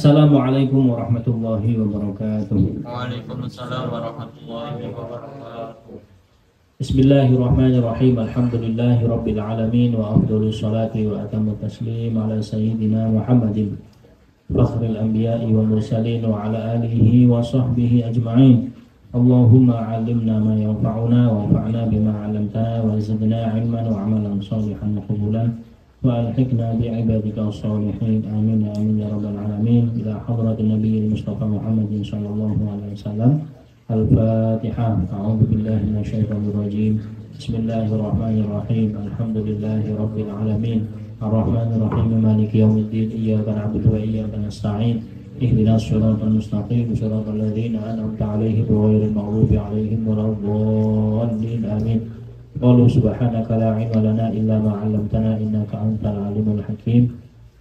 Assalamualaikum warahmatullahi wabarakatuh. Waalaikumsalam warahmatullahi wabarakatuh. Bismillahirrahmanirrahim. Alhamdulillahi rabbil alamin wa afdhalus salati wa atammu taslim ala sayyidina Muhammadin fakhril anbiya'i wal mursalin wa ala alihi wa sahbihi ajma'in. Allahumma 'allimna ma yanfa'una wa anfa'na bima 'allamtana wa zidna 'ilman wa 'amalan shalihan maqbulan wa alhiqna bi'ibadika as-salihin. Amin ya amin ya rabbal alamin. Ila hadratin nabiyil mustafa Muhammadin sallallahu alaihi wasallam. Al-Fatihah. A'udzu billahi minasyaitonir rajim. Bismillahirrahmanirrahim. Alhamdulillahi rabbil alamin. Ar-Rahmanir Rahim. Maliki yaumiddin. Iyyaka na'budu wa iyyaka nasta'in. Ihdinas siratal mustaqim. Siratal ladzina an'amta 'alaihim ghairil maghdubi 'alaihim waladdallin. Amin. Qalu subhanaka la 'ilma lana illa ma 'allamtana innaka antal alimul hakim.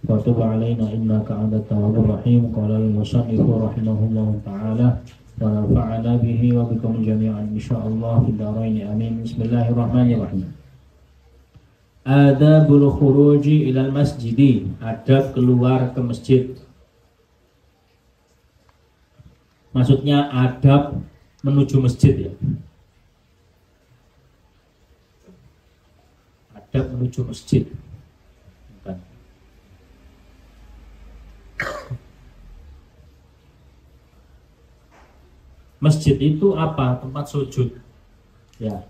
Wa tub 'alaina innaka antat tawwabur rahim. Qala al-musannif rahimahullahu ta'ala wa nafa'ana bihi wa bikum jami'an insyaallah fid dharain amin. Bismillahirrahmanirrahim. Adabul khuruji ilal masjidi, adab keluar ke masjid. Maksudnya adab menuju masjid ya. Adab menuju masjid. Bukan. Masjid itu apa? Tempat sujud. Ya.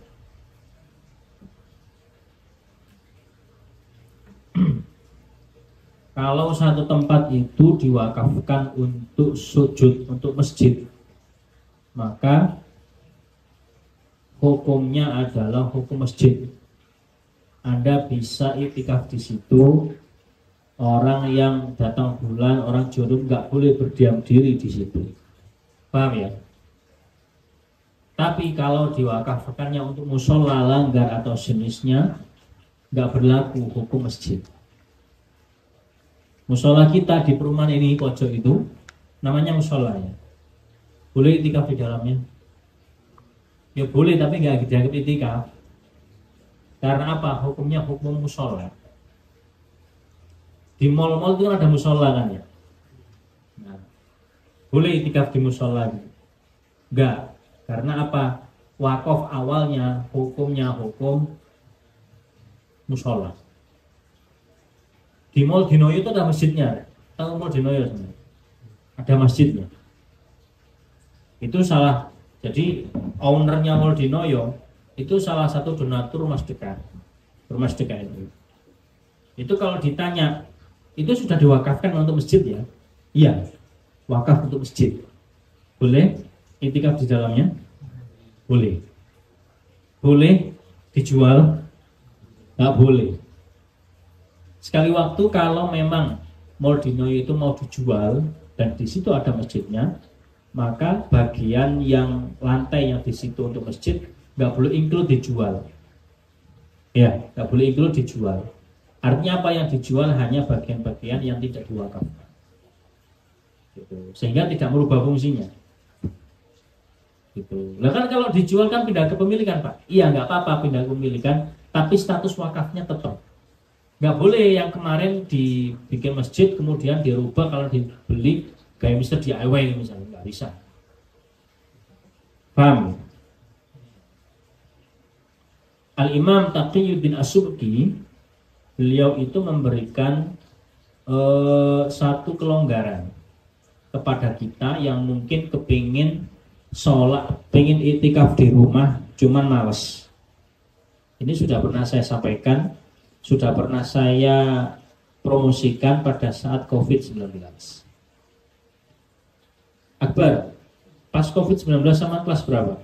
Kalau satu tempat itu diwakafkan untuk sujud, untuk masjid, maka hukumnya adalah hukum masjid. Anda bisa iktikaf di situ. Orang yang datang bulan, orang junub nggak boleh berdiam diri di situ. Paham ya? Tapi kalau diwakafkannya untuk musola, langgar atau jenisnya, nggak berlaku hukum masjid. Musola kita di perumahan ini pojok itu namanya musola ya. Boleh iktikaf di dalamnya? Ya boleh, tapi nggak dianggap iktikaf. Karena apa? Hukumnya hukum musola. Di mal-mal itu kan ada musola kan ya. Nah, boleh iktikaf di musola gitu. Enggak. Karena apa? Wakaf awalnya hukumnya hukum musola. Di Mall Dinoyo itu ada masjidnya. Tahu Mall Dinoyo sebenarnya? Ada masjidnya. Itu salah. Jadi ownernya Mall Dinoyo itu salah satu donatur rumah sedekah. Rumah sedekah itu. Itu kalau ditanya, itu sudah diwakafkan untuk masjid ya? Iya. Wakaf untuk masjid. Boleh iktikaf di dalamnya? Boleh. Boleh dijual? Nggak boleh. Sekali waktu kalau memang Mall Dinoyo itu mau dijual dan di situ ada masjidnya, maka bagian yang lantai yang di situ untuk masjid nggak boleh include dijual. Ya, nggak boleh include dijual. Artinya apa? Yang dijual hanya bagian-bagian yang tidak diwakafkan. Gitu. Sehingga tidak merubah fungsinya. Gitu. Nah kan kalau dijual kan pindah kepemilikan Pak. Iya nggak apa-apa pindah kepemilikan, tapi status wakafnya tetap. Nggak boleh yang kemarin dibikin masjid kemudian dirubah kalau dibeli kayak Mister DIY misalnya, nggak bisa. Paham? Al-Imam Taqiyuddin As-Subki, beliau itu memberikan satu kelonggaran kepada kita yang mungkin kepingin sholat, pengen iktikaf di rumah cuman males. Ini sudah pernah saya sampaikan, sudah pernah saya promosikan pada saat COVID-19. Akbar, pas COVID-19 sama kelas berapa?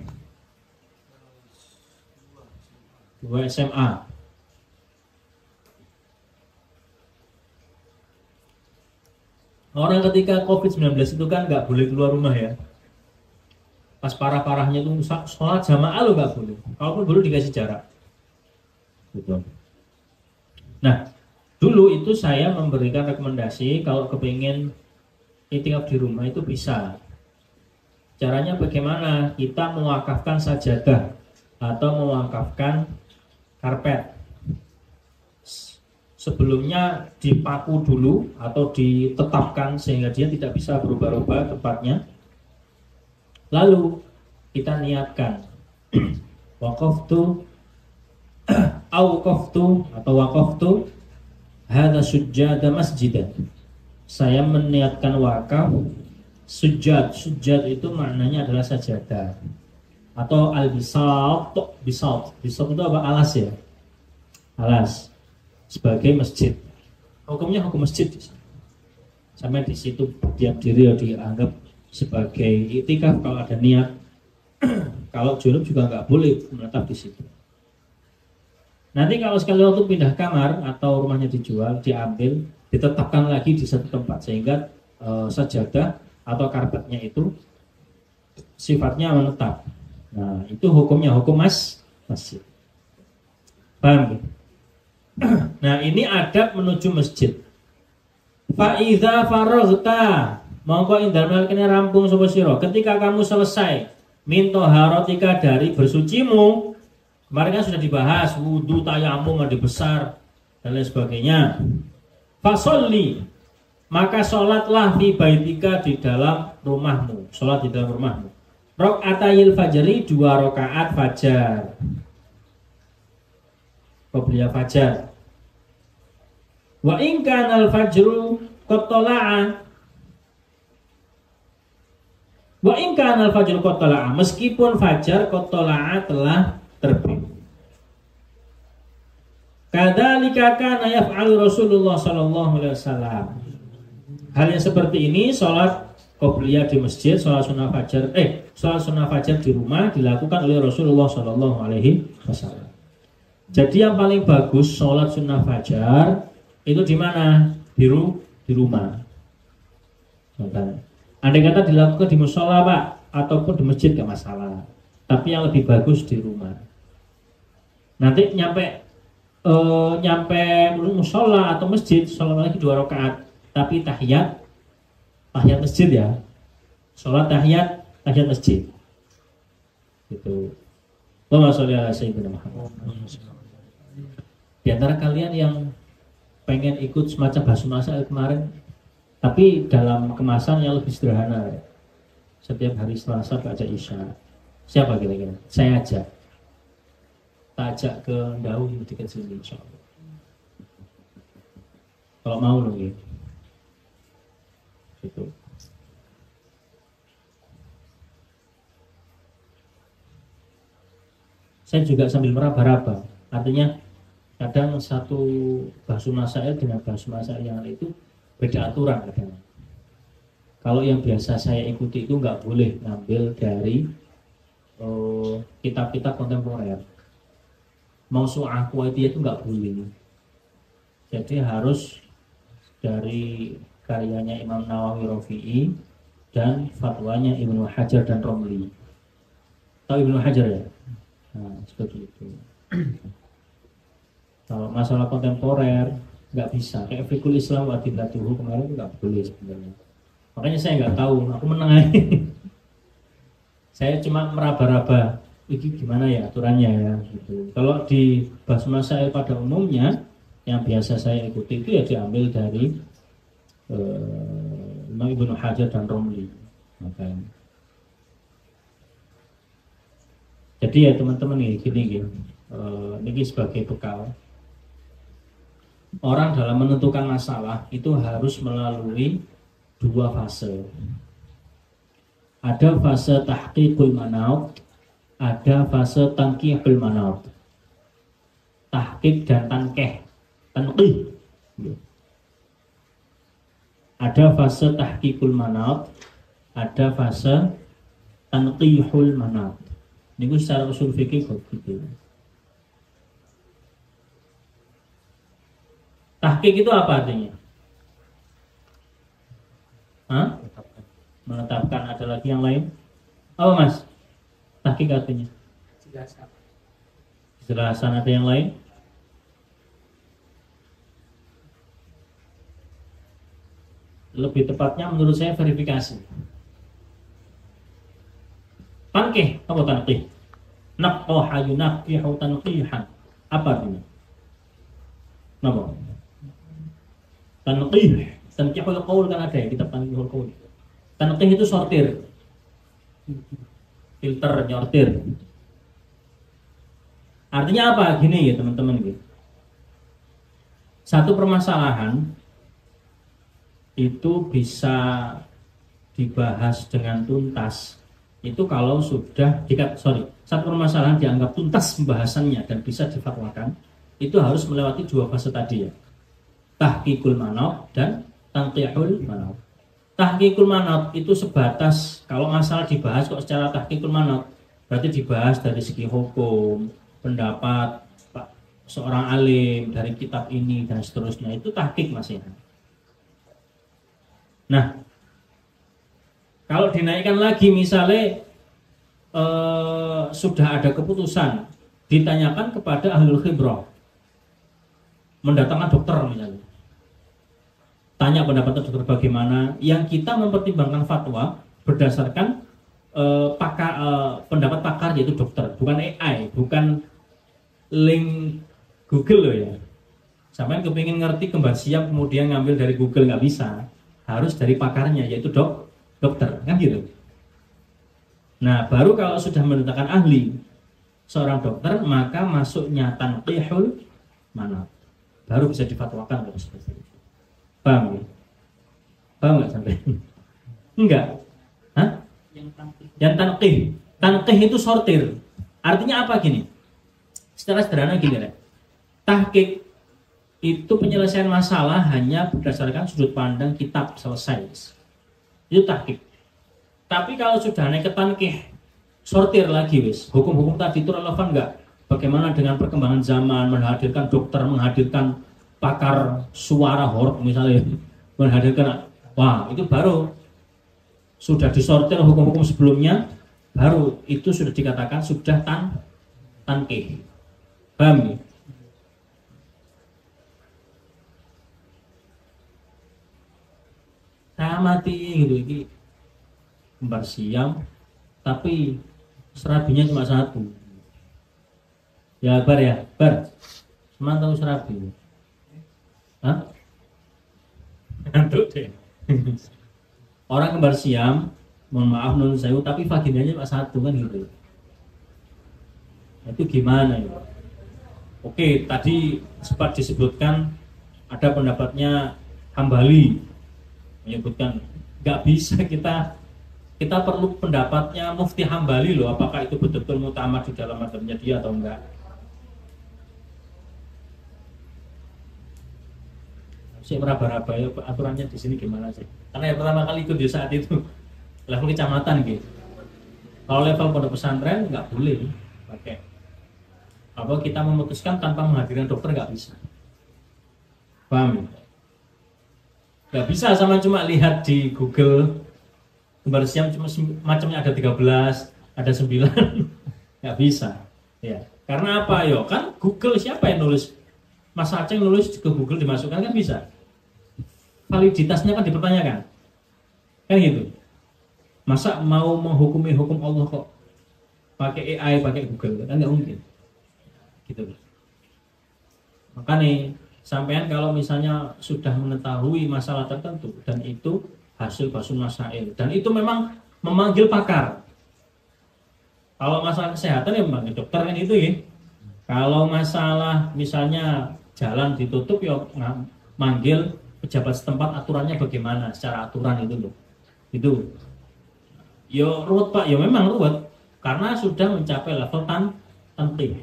2 SMA. Orang ketika COVID-19 itu kan nggak boleh keluar rumah ya. Pas parah-parahnya itu sholat jamaah lo nggak boleh. Kalaupun boleh dikasih jarak. Gitu. Nah, dulu itu saya memberikan rekomendasi kalau kepingin iktikaf di rumah itu bisa. Caranya bagaimana? Kita mewakafkan sajadah atau mewakafkan karpet. sebelumnya dipaku dulu atau ditetapkan sehingga dia tidak bisa berubah-ubah tempatnya. Lalu kita niatkan waqaftu atau waqaftu hadza sujjada masjidan. Saya meniatkan wakaf sujjad. Sujjad itu maknanya adalah sajadah atau al-bisat. Bisat itu apa? Alas ya. Alas sebagai masjid. Hukumnya hukum masjid. Sampai di situ tiap diri dianggap sebagai iktikaf kalau ada niat. Kalau junub juga nggak boleh menetap di situ. Nanti kalau sekali waktu pindah kamar atau rumahnya dijual, diambil, ditetapkan lagi di satu tempat sehingga sajadah atau karpetnya itu sifatnya menetap. Nah, itu hukumnya hukum masjid. Paham? Nah, ini adab menuju masjid. Fa idza faraghta, mongko indal kene rampung sapa sira. Ketika kamu selesai min taharatika dari bersucimu, kemarin kan sudah dibahas wudu, tayamum, mandi besar dan lain sebagainya. Fasolli, maka sholatlah fi baitika di dalam rumahmu. Sholat di dalam rumahmu. Rakaatayil fajri, 2 rakaat fajar. Qobliyah fajar. Wa in kana al-fajru qad tala'a. Wa in kana al-fajru qad tala'a, meskipun fajar qad tala'a telah terbit. Kadzalika kana yaf'alu Rasulullah sallallahu alaihi wasallam. Hal yang seperti ini salat qobliyah di masjid, salat sunnah fajar di rumah dilakukan oleh Rasulullah sallallahu alaihi wasallam. Jadi yang paling bagus salat sunnah fajar itu di mana? Di rumah. Andai kata dilakukan di musola Pak ataupun di masjid gak masalah. Tapi yang lebih bagus di rumah. Nanti nyampe musola atau masjid, sholat lagi 2 rakaat, tapi tahiyat masjid ya, sholat tahiyat masjid. Gitu. Allahumma sholli ala sayyidina Muhammad. Di antara kalian yang pengen ikut semacam basmalah kemarin, tapi dalam kemasan yang lebih sederhana, setiap hari Selasa baca Isya. Siapa kira-kira? Saya ajak. Ajak ke Ndau di dekat sini insyaallah. Kalau mau loh gitu. Gitu. Saya juga sambil meraba-raba. Artinya kadang satu bahsu masail dengan bahsu masail yang lain itu beda aturan kadang. Kalau yang biasa saya ikuti itu nggak boleh ngambil dari kitab-kitab kontemporer. Mausu'ah Kuwaitiyah itu nggak boleh. Jadi harus dari karyanya Imam Nawawi Rafi'i dan fatwanya Ibnu Hajar dan Romli. Tahu Ibnu Hajar ya? Nah, seperti itu. Kalau masalah kontemporer nggak bisa. Kayak Fiqhul Islam wa Adillatuhu kemarin itu nggak boleh sebenarnya. Makanya saya nggak tahu, aku menang aja. Saya cuma meraba-raba. Ini gimana ya aturannya ya gitu. Kalau di bahas masail pada umumnya yang biasa saya ikuti itu ya diambil dari Ibnu Hajar dan Romli. Makanya. Jadi ya teman-teman nih gini ini sebagai bekal. Orang dalam menentukan masalah itu harus melalui 2 fase. Ada fase tahqiqul manaut, ada fase tankihul manaut. Tahqiq dan tanqih. Ada fase tahqiqul manaut, ada fase tanqihul manaut. Ini secara usul fikih begitu. Tahqiq itu apa artinya? Menetapkan. Ada lagi yang lain? Apa Mas? Tahqiq artinya? Jelasan. Ada yang lain? Lebih tepatnya menurut saya verifikasi. Tanqih, apa tanqih? Naqaha yunaqqihu tanqihan. Apa artinya? Napa? Tanqihul qaul kan ada ya, kitab tanqihul qaul. Tanqih itu sortir, filter, nyortir. Artinya apa? Gini ya teman-teman gitu. Satu permasalahan itu bisa dibahas dengan tuntas. Itu kalau sudah satu permasalahan dianggap tuntas pembahasannya dan bisa difatwakan, itu harus melewati dua fase tadi ya. Tahqiqul manat dan tanqihul manat. Tahqiqul manat itu sebatas kalau masalah dibahas kok secara tahqiqul manat, berarti dibahas dari segi hukum, pendapat seorang alim dari kitab ini dan seterusnya, itu tahqiq masih. Nah, kalau dinaikkan lagi misalnya sudah ada keputusan, ditanyakan kepada ahlul khibrah, mendatangkan dokter misalnya, tanya pendapat dokter bagaimana, yang kita mempertimbangkan fatwa berdasarkan pendapat pakar yaitu dokter, bukan AI, bukan link Google loh ya. Sampai kepingin ngerti kembar siam kemudian ngambil dari Google, nggak bisa, harus dari pakarnya yaitu dokter, kan gitu. Nah, baru kalau sudah mendatangkan ahli seorang dokter, maka masuknya tanqihul manat, baru bisa difatwakan kalau seperti itu. Paham ya? Paham nggak sampai? Enggak. Hah? Yang tanqih itu sortir. Artinya apa gini? Secara sederhana gini ya. Tahqiq itu penyelesaian masalah hanya berdasarkan sudut pandang kitab, selesai. Itu tahqiq. Tapi kalau sudah naik ke tanqih, sortir lagi wis. Hukum-hukum tadi itu relevan enggak? Bagaimana dengan perkembangan zaman, menghadirkan dokter, menghadirkan pakar suara horor misalnya, menghadirkan, wah itu baru sudah disortir hukum-hukum sebelumnya, baru itu sudah dikatakan sudah tanqih. Paham ya? Saya mati gitu, ini kembar siam tapi serabinya cuma satu. Ya bar ya, bar. Semua tahu serabi. Hah? Ngantuk deh. Orang kembar siam, mohon maaf nun sewu, tapi vaginanya cuma satu kan gitu. Itu gimana ya? Oke, tadi sempat disebutkan ada pendapatnya Hambali menyebutkan nggak bisa, kita perlu pendapatnya Mufti Hambali loh, apakah itu betul-betul mutamad di dalam madzhabnya dia atau enggak. Saya meraba-raba ya aturannya di sini gimana sih? Karena yang pertama kali ikut di saat itu level kecamatan gitu. Kalau level pondok pesantren nggak boleh pakai. Apa kita memutuskan tanpa menghadirkan dokter nggak bisa. Paham? Nggak bisa sama cuma lihat di Google kembar siam cuma macamnya ada 13, ada 9, nggak bisa. Ya, karena apa yo? Kan Google siapa yang nulis? Mas Aceh nulis ke Google dimasukkan kan bisa. Validitasnya kan dipertanyakan. Kan gitu. Masa mau menghukumi hukum Allah kok pakai AI, pakai Google, kan nggak mungkin. Gitu. Makanya sampean kalau misalnya sudah mengetahui masalah tertentu dan itu hasil basun masail dan itu memang memanggil pakar. Kalau masalah kesehatan ya memanggil dokter kan itu ya. Kalau masalah misalnya jalan ditutup ya manggil pejabat setempat aturannya bagaimana, secara aturan itu loh. Itu. Yo ruwet Pak, ya memang ruwet karena sudah mencapai level tanqih.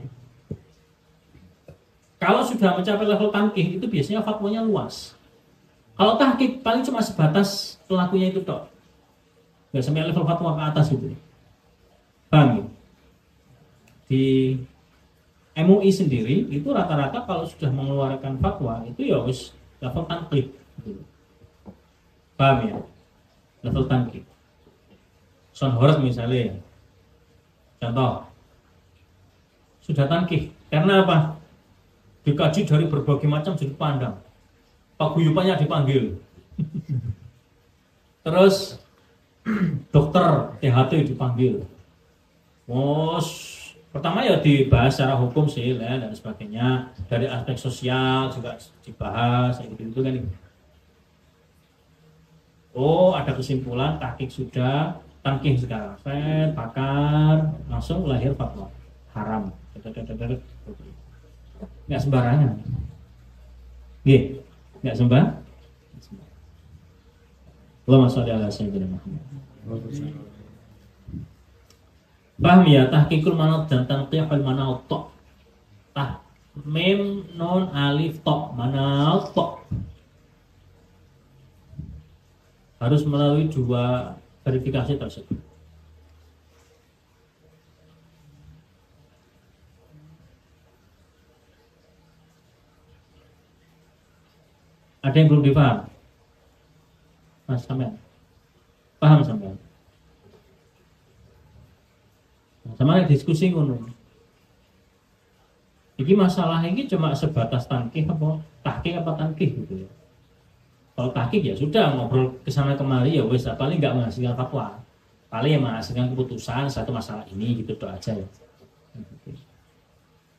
Kalau sudah mencapai level tanqih itu biasanya fatwanya luas. Kalau tahqiq paling cuma sebatas pelakunya itu tok. Enggak sampai level fatwa ke atas itu. Paham ya? Di MUI sendiri itu rata-rata kalau sudah mengeluarkan fatwa itu ya wis level tanqih. Paham ya? Level tanqih. Sonhorat misalnya, contoh, sudah tanqih. Karena apa? Dikaji dari berbagai macam sudut pandang. Paguyupannya dipanggil. Terus dokter THT dipanggil. Pertama ya dibahas secara hukum sih dan sebagainya, dari aspek sosial juga dibahas gitu kan. Oh, ada kesimpulan, tahqiq sudah, tangkih sekarang. Pakar, langsung lahir fatwa haram. Nggak sembarangan. Nggih, nggak sembarangan. Allahumma sholli ala sayyidina Muhammad. Paham ya, tahqiqul manat dan tanqihul manat tok. Mim non alif tok, manat tok. Harus melalui 2 verifikasi tersebut. Ada yang belum dipaham? Mas sampean? Paham sampean? Sama diskusi ngono. Iki masalah ini cuma sebatas tahqiq apa tangkih gitu ya. Kalau tahqiq ya sudah ngobrol kesana kemari ya wes, paling nggak menghasilkan fatwa, paling yang menghasilkan keputusan satu masalah ini gitu aja ya.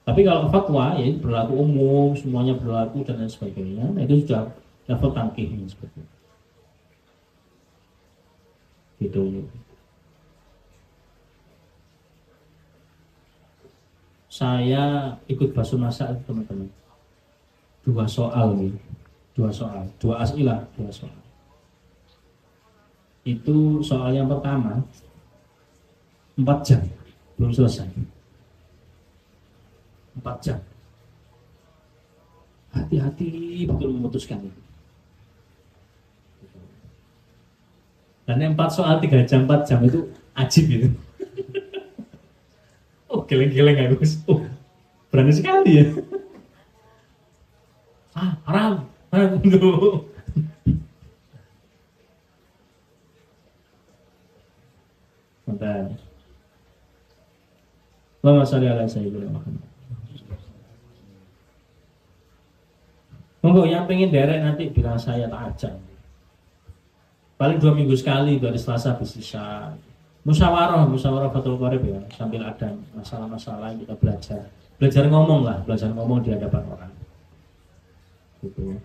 Tapi kalau fatwa ya berlaku umum, semuanya berlaku dan lain sebagainya, nah itu sudah level tangkih seperti itu. Gitu. Saya ikut bahasa masa teman-teman. 2 soal nih. 2 soal, 2 as'ilah, 2 soal. Itu soal yang pertama 4 jam belum selesai. 4 jam. Hati-hati betul memutuskan itu. Dan yang 4 soal 3 jam 4 jam itu ajib gitu. Oh, geleng-geleng aku. Oh, berani sekali ya. Haram. Aduh. Bentar. Allahumma sholli ala sayyidina Muhammad. Monggo yang pengen derek nanti bilang saya tak ajak. Paling 2 minggu sekali dari Selasa bisa musyawarah Fathul Qorib ya, sambil ada masalah-masalah yang kita belajar ngomong lah, belajar ngomong di hadapan orang gitu.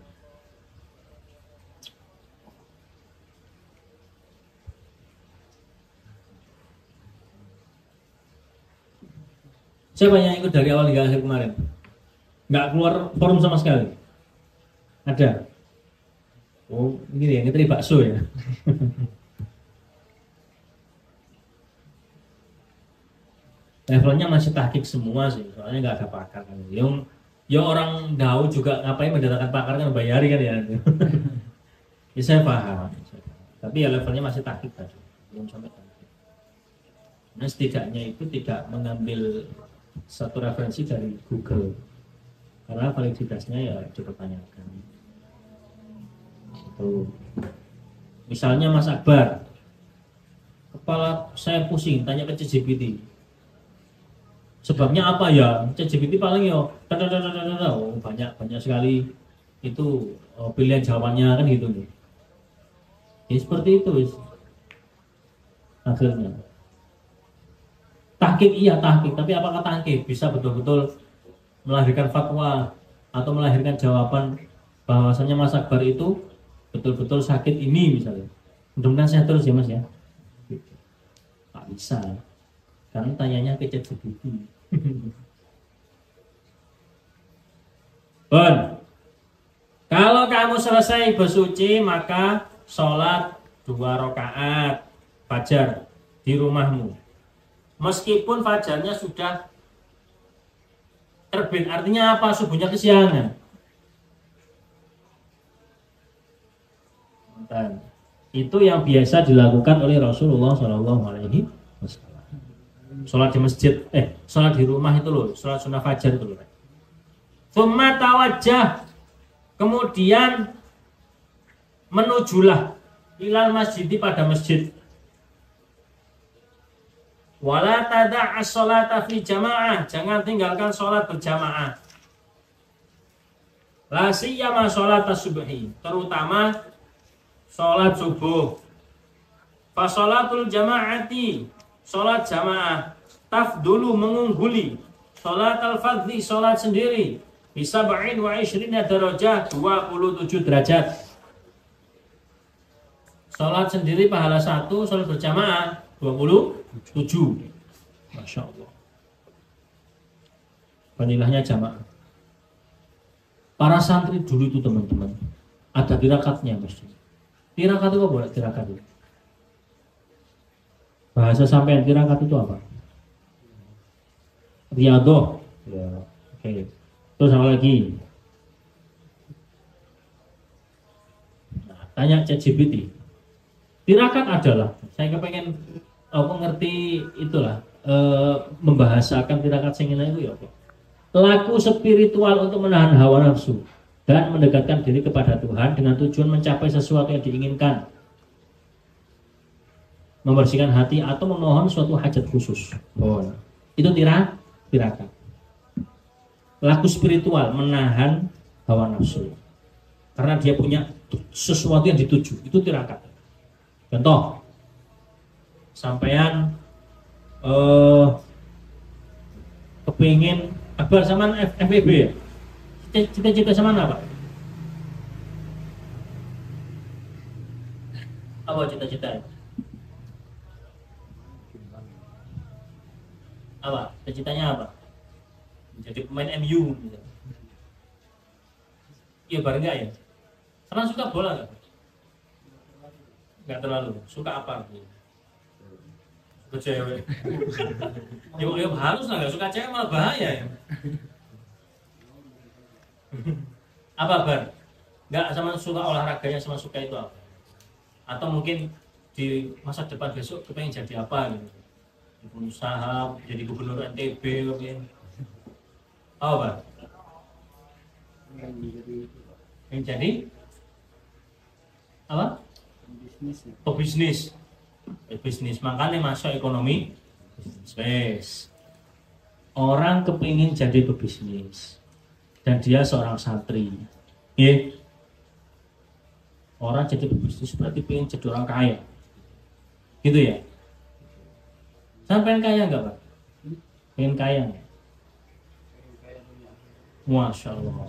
Siapa yang ikut dari awal hingga akhir kemarin? Nggak keluar forum sama sekali? Ada? Oh, ini ya, ini tadi bakso ya. Levelnya masih tahqiq semua sih, soalnya nggak ada pakar kan. Yang orang tahu juga ngapain mendatangkan pakar kan bayari kan ya. Ya saya paham. Tapi ya levelnya masih tahqiq tadi, belum sampai tahqiq. Nah setidaknya itu tidak mengambil satu referensi dari Google, karena validitasnya ya dipertanyakan. Itu. Misalnya Mas Akbar, kepala saya pusing, tanya ke ChatGPT. Sebabnya apa ya? ChatGPT paling ya banyak sekali itu pilihan jawabannya kan gitu nih. Ya seperti itu akhirnya. Tahqiq iya tahqiq, tapi apakah tahqiq bisa betul-betul melahirkan fatwa atau melahirkan jawaban bahwasanya Mas Akbar itu betul-betul sakit ini misalnya. Mudah-mudahan sehat terus ya Mas ya. Tak bisa. Karena tanyanya ke ChatGPT. Bon. Kalau kamu selesai bersuci maka sholat 2 rakaat fajar di rumahmu. Meskipun fajarnya sudah terbit, artinya apa? Subuhnya kesiangan. Dan itu yang biasa dilakukan oleh Rasulullah SAW. Sholat di masjid, sholat di rumah itu loh, sholat sunnah fajar itu loh. Tsumma tawajjah, kemudian menujulah ilal masjid, pada masjid. Wala tada'as sholata fi jamaah, jangan tinggalkan sholat berjamaah. La siyama sholat as-subhi, terutama sholat subuh. Fa sholatul jamaati, sholat jamaah, tafdulu mengungguli, sholat al-fadhi, sholat sendiri, bisa ba'in wa ishrina darajah, 27 derajat. Sholat sendiri pahala 1, sholat berjamaah 27. Masya Allah. Fadilahnya jamaah. Para santri dulu itu teman-teman, ada tirakatnya mesti. Tirakat itu apa boleh tirakat itu? Bahasa sampean tirakat itu apa? Riyadhah. Ya, oke. Terus apa lagi? Nah, tanya ChatGPT. Tirakat adalah, saya kepengen mengerti itulah, membahasakan tirakat sing ngene itu ya apa? Laku spiritual untuk menahan hawa nafsu dan mendekatkan diri kepada Tuhan dengan tujuan mencapai sesuatu yang diinginkan, membersihkan hati atau memohon suatu hajat khusus. Oh, itu tirakat. Laku spiritual menahan hawa nafsu karena dia punya sesuatu yang dituju, itu tirakat. Contoh, sampean kepingin Akbar sama FPB ya? Cita-cita sama apa? Apa cita-cita? Apa? Cita-citanya apa? Jadi pemain MU gitu. Iya bareng nggak ya? Karena suka bola nggak? Nggak terlalu. Suka apa? Suka cewek. Ya harus lah, nggak suka cewek malah bahaya ya. Apa Bar? Nggak sama suka olahraganya, sama suka itu apa? Atau mungkin di masa depan besok kepengen jadi apa gitu? Pengusaha, jadi gubernur NTB mungkin. Apa Bar? Pengen jadi apa? Bisnis. Bisnis. Makanya masuk ekonomi bisnis. Orang kepingin jadi pebisnis dan dia seorang santri. Orang jadi pebisnis berarti pengen jadi orang kaya. Gitu ya? Sampai kaya enggak Pak? Pengen kaya enggak? Masya Allah.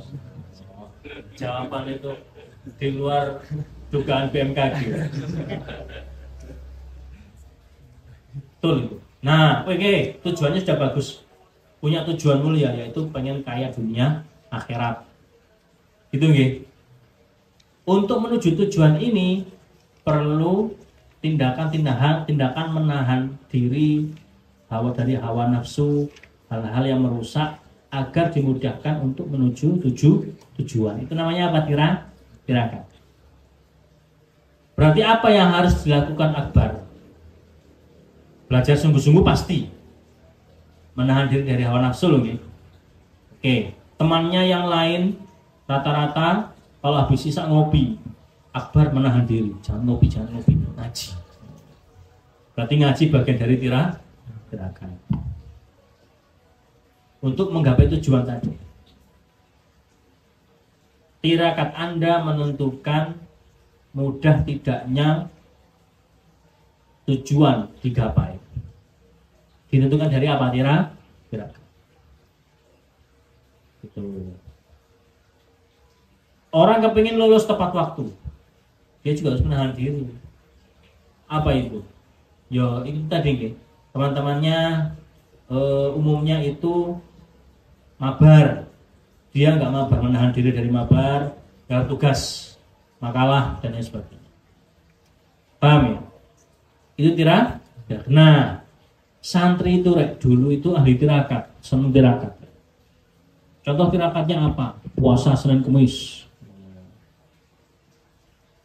Jawaban itu di luar dugaan BMKG. Betul itu. Nah, oke, tujuannya sudah bagus. Punya tujuan mulia, yaitu pengen kaya dunia akhirat. Gitu nggih. Untuk menuju tujuan ini perlu tindakan menahan diri dari hawa nafsu, hal-hal yang merusak agar dimudahkan untuk menuju tujuan. Itu namanya apa? Tirakat. Berarti apa yang harus dilakukan Akbar? Belajar sungguh-sungguh pasti. Menahan diri dari hawa nafsu loh. Oke, temannya yang lain rata-rata kalau habis sisa ngopi, Akbar menahan diri. Jangan ngopi, ngaji. Berarti ngaji bagian dari tirakat. Untuk menggapai tujuan tadi. Tirakat Anda menentukan mudah tidaknya tujuan digapai. Ditentukan dari apa? Tirakat. Gitu. Orang kepingin lulus tepat waktu, dia juga harus menahan diri. Apa itu? Ya itu tadi teman-temannya umumnya itu mabar. Dia nggak mabar, menahan diri dari mabar, nggak tugas, makalah dan lain sebagainya. Paham ya? Itu tirakat. Nah, santri itu dulu itu ahli tirakat, seneng tirakat. Contoh tirakatnya apa? Puasa Senin Kemis.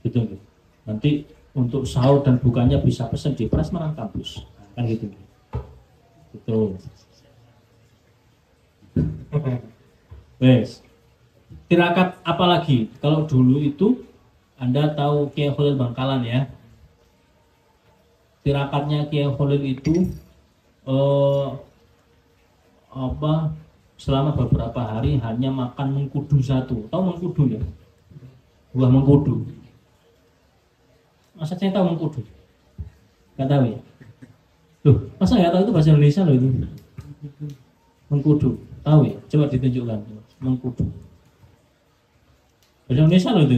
Gitu. Nanti untuk sahur dan bukanya bisa pesan di Prasmanan kampus. Kan gitu. Gitu. Wes. Tirakat apalagi? Kalau dulu itu Anda tahu Kiai Khalil Bangkalan ya. Tirakatnya Kiai Khalil itu selama beberapa hari hanya makan mengkudu satu. Tahu mengkudu ya? Buah mengkudu. Masa saya tahu mengkudu? Gak tahu ya? Loh, masa gak tahu itu bahasa Indonesia loh itu? Mengkudu. Tahu ya? Coba ditunjukkan. Mengkudu. Bahasa Indonesia loh itu.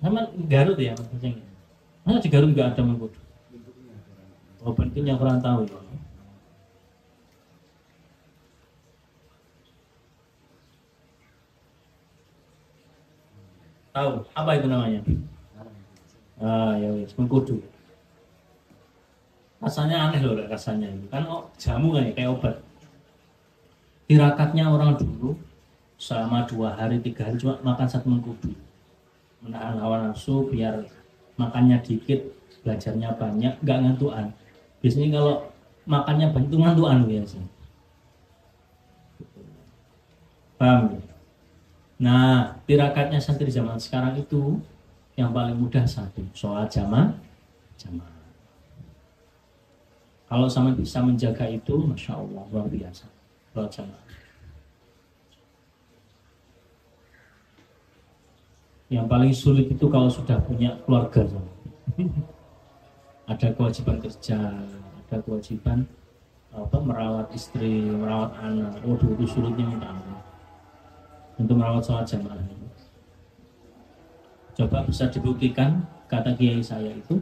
Sama Garut ya Mas Kucing. Masa di Garut nggak ada mengkudu? Oh, bentuknya kurang tahu ya. Tahu apa itu namanya? Ya wis mengkudu. Rasanya aneh loh rasanya itu. Kan jamu kan ya, kayak obat. Tirakatnya orang dulu selama 2 hari 3 hari cuma makan 1 mengkudu. Menahan hawa nafsu biar makannya dikit, belajarnya banyak, nggak ngantuan. Biasanya kalau makannya banyak itu ngantuan biasanya. Paham ya? Nah, tirakatnya santri zaman sekarang itu yang paling mudah 1, sholat jamaah. Kalau sama bisa menjaga itu, masya Allah luar biasa. Sholat jamaah. Yang paling sulit itu kalau sudah punya keluarga. Ada kewajiban kerja, ada kewajiban merawat istri, merawat anak. Waduh, itu sulitnya minta ampun. Untuk merawat sholat jamaah ini. Coba bisa dibuktikan, kata kiai saya itu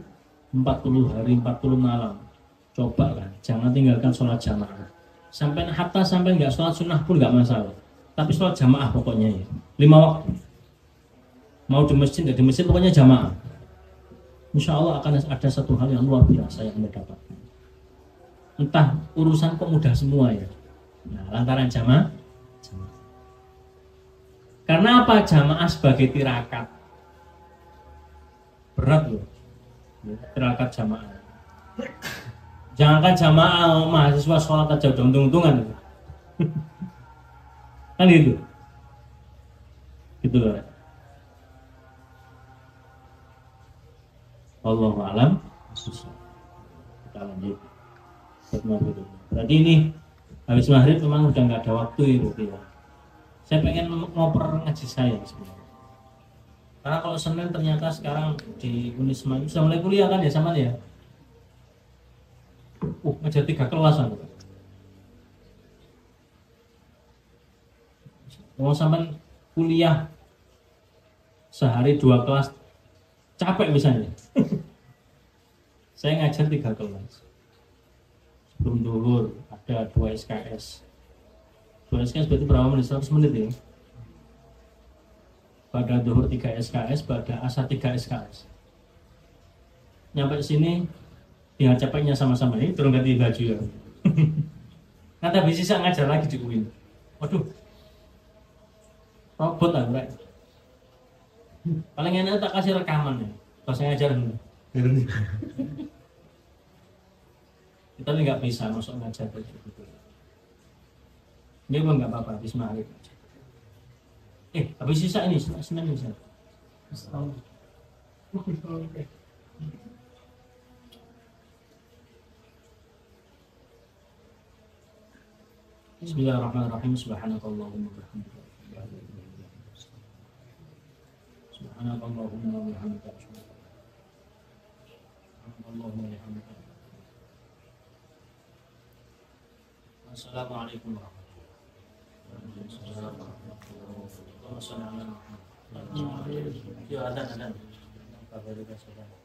40 hari 40 malam. Coba lah, jangan tinggalkan sholat jamaah. Sampai nggak sholat sunnah pun nggak masalah. Tapi sholat jamaah pokoknya ya. 5 waktu. Mau di masjid nggak di masjid pokoknya jamaah. Insya Allah akan ada satu hal yang luar biasa yang Anda dapatkan. Entah urusan kok mudah semua ya. Nah, lantaran jamaah. Karena apa? Jamaah sebagai tirakat. Berat loh. Tirakat jamaah. Jangankan jamaah mahasiswa sholat aja udah untung-untungan gitu. Kan gitu. Gitu loh. Wallahu a'lam. Kita lanjut. Berarti ini habis maghrib memang udah nggak ada waktu ya. Saya pengen ngoper ngaji saya sebenarnya. Karena kalau Senin ternyata sekarang di Unisma sudah mulai kuliah kan ya sama ya. Ngajar 3 kelasan. Mau sampai kuliah sehari 2 kelas capek misalnya. Saya ngajar 3 kelas. Sebelum duhur ada 2 SKS. 2 SKS berarti berapa menit? 100 menit ya. Pada duhur 3 SKS, pada asar 3 SKS. Nyampe sini tinggal capeknya sama-sama ini turun ganti baju ya. Nanti habis sisa ngajar lagi di UIN. Waduh, robot lah bro. Paling enak tak kasih rekaman ya. Pas saya ngajar kita nggak bisa masuk ngajar gitu. Ini pun nggak apa-apa habis maghrib. Habis sisa ini Senin bisa. Bismillahirrahmanirrahim. Subhanakallahumma wa bihamdika. Subhanakallahumma wa bihamdika. Subhanakallahumma wa bihamdika. Assalamualaikum warahmatullahi wabarakatuh. Assalamualaikum warahmatullahi wabarakatuh.